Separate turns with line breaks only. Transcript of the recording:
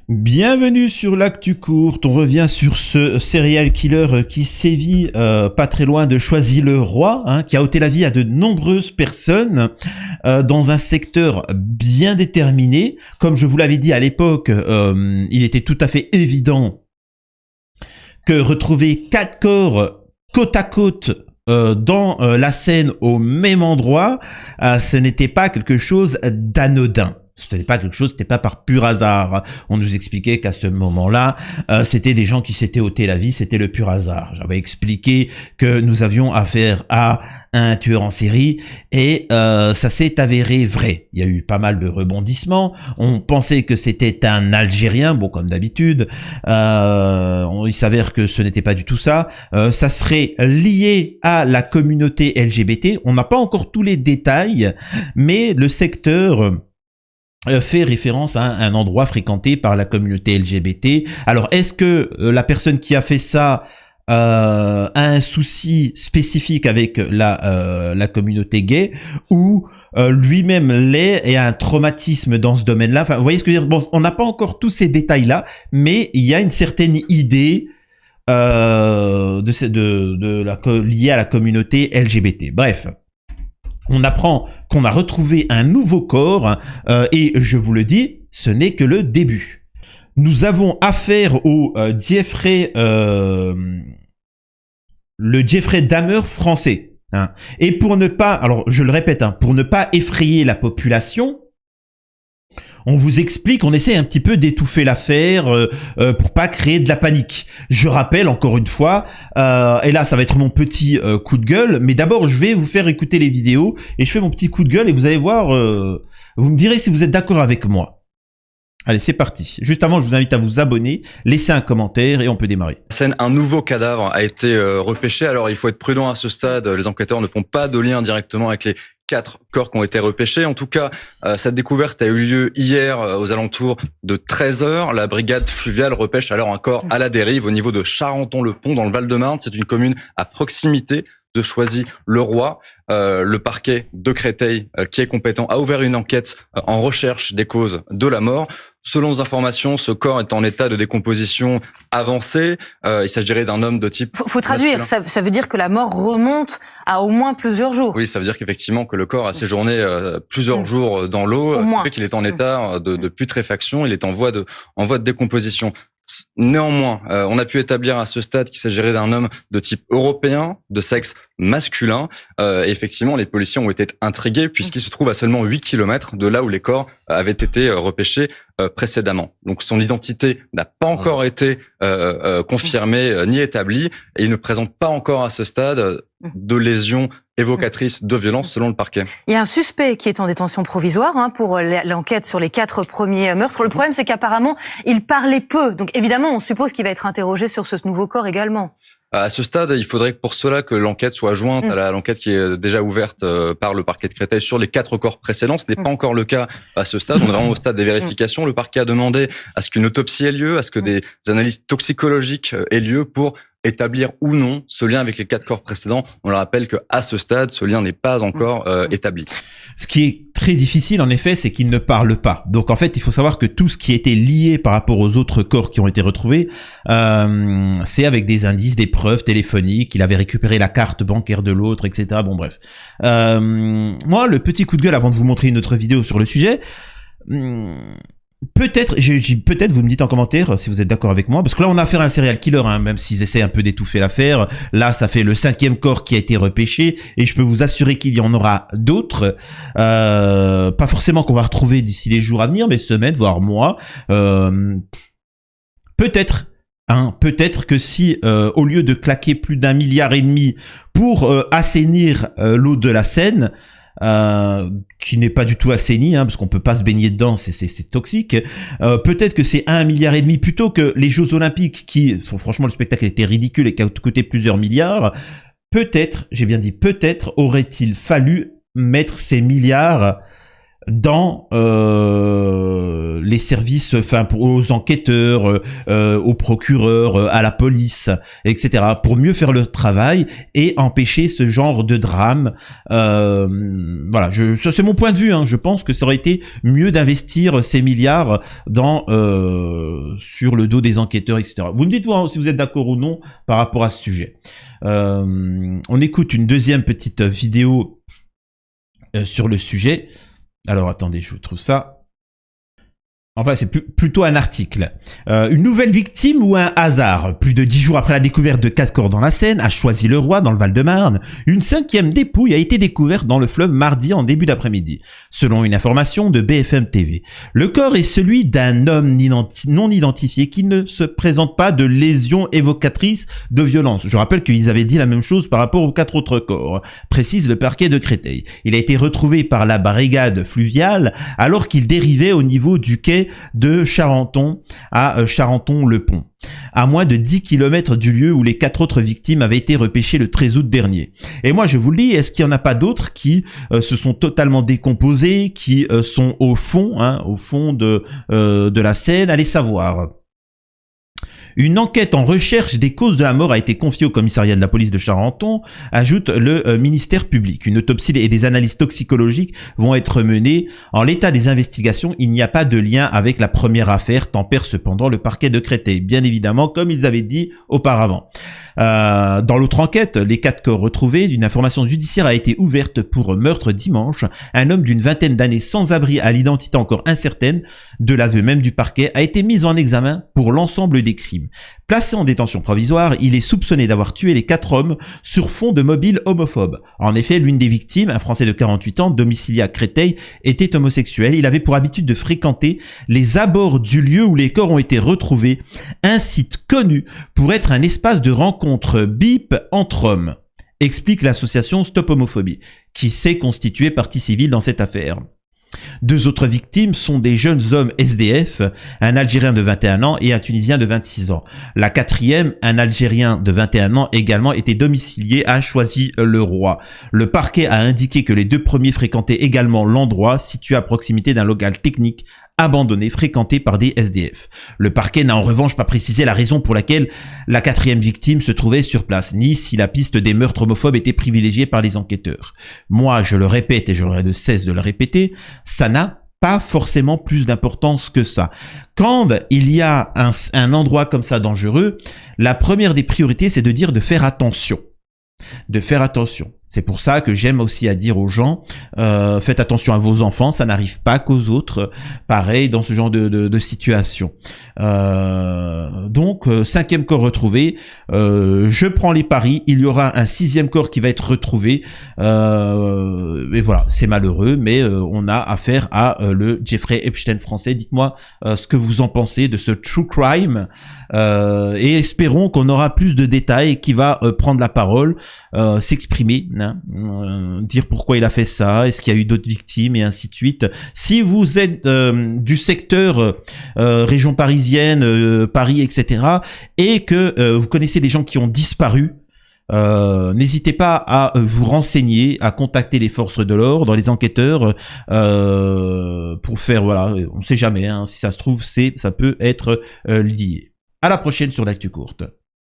Bienvenue sur l'Actu Courte. On revient sur ce serial killer qui sévit pas très loin de Choisy-le-Roi, hein, qui a ôté la vie à de nombreuses personnes dans un secteur bien déterminé. Comme je vous l'avais dit à l'époque, il était tout à fait évident que retrouver 4 corps côte à côte dans la Seine au même endroit, ce n'était pas quelque chose d'anodin. C'était pas quelque chose, c'était pas par pur hasard. On nous expliquait qu'à ce moment-là, c'était des gens qui s'étaient ôté la vie, c'était le pur hasard. J'avais expliqué que nous avions affaire à un tueur en série et ça s'est avéré vrai. Il y a eu pas mal de rebondissements. On pensait que c'était un Algérien, bon comme d'habitude. Il s'avère que ce n'était pas du tout ça. Ça serait lié à la communauté LGBT. On n'a pas encore tous les détails, mais le secteur fait référence à un endroit fréquenté par la communauté LGBT. Alors, est-ce que la personne qui a fait ça a un souci spécifique avec la communauté gay ou lui-même l'est et a un traumatisme dans ce domaine-là? Enfin, vous voyez ce que je veux dire? Bon, on n'a pas encore tous ces détails-là, mais il y a une certaine idée liée à la communauté LGBT. Bref. On apprend qu'on a retrouvé un nouveau corps et je vous le dis, ce n'est que le début. Nous avons affaire au Jeffrey Dahmer français. Hein. Et pour ne pas, alors je le répète, hein, pour ne pas effrayer la population, on vous explique, on essaie un petit peu d'étouffer l'affaire pour pas créer de la panique. Je rappelle encore une fois, et là ça va être mon petit coup de gueule, mais d'abord je vais vous faire écouter les vidéos et je fais mon petit coup de gueule et vous allez voir, vous me direz si vous êtes d'accord avec moi. Allez, c'est parti. Juste avant, je vous invite à vous abonner, laisser un commentaire et on peut démarrer.
Scène, un nouveau cadavre a été repêché. Alors, il faut être prudent à ce stade. Les enquêteurs ne font pas de lien directement avec les 4 corps qui ont été repêchés. En tout cas, cette découverte a eu lieu hier aux alentours de 13h. La brigade fluviale repêche alors un corps à la dérive au niveau de Charenton-le-Pont dans le Val-de-Marne. C'est une commune à proximité de Choisy-le-Roi. Le parquet de Créteil, qui est compétent, a ouvert une enquête en recherche des causes de la mort. Selon les informations, ce corps est en état de décomposition avancée. Il s'agirait d'un homme de type...
Faut traduire, ça veut dire que la mort remonte à au moins plusieurs jours.
Oui, ça veut dire qu'effectivement que le corps a séjourné plusieurs jours dans l'eau, ce qui fait qu'il est en état de putréfaction, il est en voie de décomposition. Néanmoins, on a pu établir à ce stade qu'il s'agirait d'un homme de type européen, de sexe masculin. Et effectivement, les policiers ont été intrigués puisqu'il se trouve à seulement 8 km de là où les corps avaient été repêchés précédemment. Donc son identité n'a pas encore été confirmée ni établie et il ne présente pas encore à ce stade de lésions évocatrices de violence selon le parquet.
Il y a un suspect qui est en détention provisoire pour l'enquête sur les 4 premiers meurtres. Le problème, c'est qu'apparemment, il parlait peu. Donc évidemment, on suppose qu'il va être interrogé sur ce nouveau corps également.
À ce stade, il faudrait pour cela que l'enquête soit jointe à l'enquête qui est déjà ouverte par le parquet de Créteil sur les 4 corps précédents. Ce n'est pas encore le cas à ce stade. On est vraiment au stade des vérifications. Le parquet a demandé à ce qu'une autopsie ait lieu, à ce que des analyses toxicologiques aient lieu pour établir ou non ce lien avec les 4 corps précédents. On le rappelle qu'à ce stade, ce lien n'est pas encore établi.
Ce qui est très difficile, en effet, c'est qu'il ne parle pas. Donc, en fait, il faut savoir que tout ce qui était lié par rapport aux autres corps qui ont été retrouvés, c'est avec des indices, des preuves téléphoniques. Il avait récupéré la carte bancaire de l'autre, etc. Bon, bref. Moi, le petit coup de gueule avant de vous montrer une autre vidéo sur le sujet... Peut-être, peut-être vous me dites en commentaire si vous êtes d'accord avec moi, parce que là on a affaire à un serial killer, même s'ils essaient un peu d'étouffer l'affaire. Là, ça fait le 5e corps qui a été repêché, et je peux vous assurer qu'il y en aura d'autres. Pas forcément qu'on va retrouver d'ici les jours à venir, mais semaines, voire mois. Peut-être. Peut-être que si, au lieu de claquer plus d'1,5 milliard pour assainir l'eau de la Seine, qui n'est pas du tout assaini, parce qu'on peut pas se baigner dedans, c'est toxique. Peut-être que c'est 1,5 milliard plutôt que les Jeux Olympiques qui, franchement, le spectacle était ridicule et qui a coûté plusieurs milliards. Peut-être, j'ai bien dit peut-être, aurait-il fallu mettre ces milliards dans les services, enfin aux enquêteurs, aux procureurs, à la police, etc., pour mieux faire leur travail et empêcher ce genre de drame. Voilà, ça c'est mon point de vue. Hein. Je pense que ça aurait été mieux d'investir ces milliards dans sur le dos des enquêteurs, etc. Vous me dites si vous êtes d'accord ou non par rapport à ce sujet. On écoute une deuxième petite vidéo sur le sujet. Alors attendez, je vous trouve ça. Enfin, c'est plutôt un article. Une nouvelle victime ou un hasard? Plus de 10 jours après la découverte de 4 corps dans la Seine, à Choisy-le-Roi, dans le Val-de-Marne, une 5e dépouille a été découverte dans le fleuve mardi en début d'après-midi. Selon une information de BFM TV, le corps est celui d'un homme non identifié qui ne se présente pas de lésions évocatrices de violence. Je rappelle qu'ils avaient dit la même chose par rapport aux 4 autres corps, précise le parquet de Créteil. Il a été retrouvé par la brigade fluviale alors qu'il dérivait au niveau du quai de Charenton à Charenton-le-Pont, à moins de 10 km du lieu où les 4 autres victimes avaient été repêchées le 13 août dernier. Et moi je vous le dis, est-ce qu'il n'y en a pas d'autres qui se sont totalement décomposés, qui sont au fond de la Seine? Allez savoir. Une enquête en recherche des causes de la mort a été confiée au commissariat de la police de Charenton, ajoute le ministère public. Une autopsie et des analyses toxicologiques vont être menées. En l'état des investigations, il n'y a pas de lien avec la première affaire, tempère cependant le parquet de Créteil, bien évidemment, comme ils avaient dit auparavant. Dans l'autre enquête, les 4 corps retrouvés, une information judiciaire a été ouverte pour meurtre dimanche. Un homme d'une vingtaine d'années sans abri à l'identité encore incertaine, de l'aveu même du parquet, a été mis en examen pour l'ensemble des crimes. Placé en détention provisoire, il est soupçonné d'avoir tué les 4 hommes sur fond de mobile homophobe. En effet, l'une des victimes, un Français de 48 ans, domicilié à Créteil, était homosexuel. Il avait pour habitude de fréquenter les abords du lieu où les corps ont été retrouvés, un site connu pour être un espace de rencontre bip entre hommes, explique l'association Stop Homophobie, qui s'est constituée partie civile dans cette affaire. 2 autres victimes sont des jeunes hommes SDF, un Algérien de 21 ans et un Tunisien de 26 ans. La 4e, un Algérien de 21 ans également, était domicilié à Choisy-le-Roi. Le parquet a indiqué que les 2 premiers fréquentaient également l'endroit situé à proximité d'un local technique abandonné fréquenté par des SDF. Le parquet n'a en revanche pas précisé la raison pour laquelle la 4e victime se trouvait sur place, ni si la piste des meurtres homophobes était privilégiée par les enquêteurs. Moi, je le répète et je n'aurai de cesse de le répéter, ça n'a pas forcément plus d'importance que ça. Quand il y a un endroit comme ça dangereux, la première des priorités, c'est de dire de faire attention. De faire attention. C'est pour ça que j'aime aussi à dire aux gens, faites attention à vos enfants, ça n'arrive pas qu'aux autres. Pareil dans ce genre de situation. Donc 5e corps retrouvé. Je prends les paris. Il y aura un 6e corps qui va être retrouvé. Et voilà, c'est malheureux, mais on a affaire à le Jeffrey Epstein français. Dites-moi ce que vous en pensez de ce true crime. Et espérons qu'on aura plus de détails, qui va prendre la parole, s'exprimer. Dire pourquoi il a fait ça, est-ce qu'il y a eu d'autres victimes et ainsi de suite. Si vous êtes du secteur région parisienne, Paris, etc., et que vous connaissez des gens qui ont disparu, n'hésitez pas à vous renseigner, à contacter les forces de l'ordre, les enquêteurs, pour faire, voilà, on sait jamais, hein, si ça se trouve, ça peut être lié. À la prochaine sur l'actu courte.